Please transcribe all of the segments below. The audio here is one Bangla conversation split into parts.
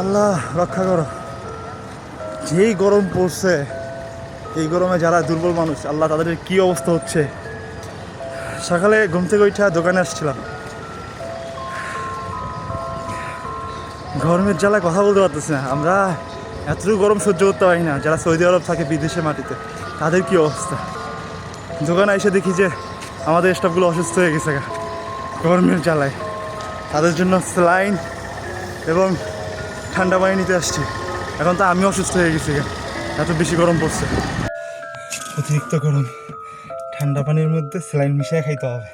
আল্লাহ রক্ষা করো। যেই গরম পড়ছে, এই গরমে যারা দুর্বল মানুষ, আল্লাহ তাদের কি অবস্থা হচ্ছে। সকালে ঘুম থেকে উঠে দোকানে আসছিলাম, গরমের জ্বালায় কথা বলতে পারতেছি না। আমরা এতটুকু গরম সহ্য করতে পারি না, যারা সৌদি আরব থাকে বিদেশের মাটিতে, তাদের কি অবস্থা। দোকানে এসে দেখি যে আমাদের স্টাফগুলো অসুস্থ হয়ে গেছে গরমের জ্বালায়। তাদের জন্য স্যালাইন এবং ঠান্ডা পানি নিতে আসছি। এখন তো আমি অসুস্থ হয়ে গেছি, এত বেশি গরম পড়ছে। অতিরিক্ত গরম, ঠান্ডা পানির মধ্যে স্যালাইন মিশিয়ে খাইতে হবে।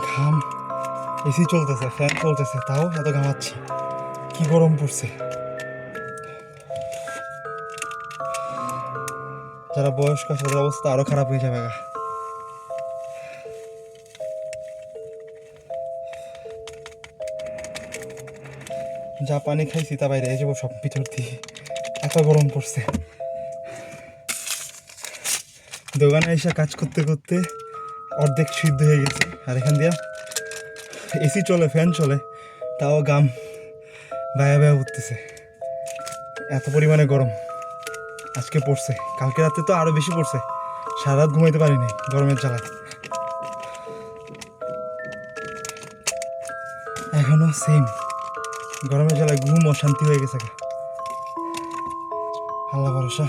ঘাম, এসি চলতেছে, ফ্যান চলতেছে, তাও এত ঘামাচ্ছি। কি গরম পড়ছে। যারা বয়স্ক তাদের অবস্থা আরো খারাপ হয়ে যাবে। যা পানি খাইছি তা বাইরে এই যাবো সব ভিতর দিয়ে, এত গরম পড়ছে। দোকানে এসে কাজ করতে করতে অর্ধেক সিদ্ধ হয়ে গেছে। আর এখান দিয়ে এসি চলে, ফ্যান চলে, তাও গাম ভায়া ভায়া উঠতেছে। এত পরিমাণে গরম আজকে পড়ছে। কালকে রাতে তো আরো বেশি পড়ছে, সারা রাত ঘুমাইতে পারিনি গরমের জ্বালায়। এখনো সেম গরমের জ্বালায় ঘুম অশান্তি হয়ে গেছে। আল্লাহ ভরসা।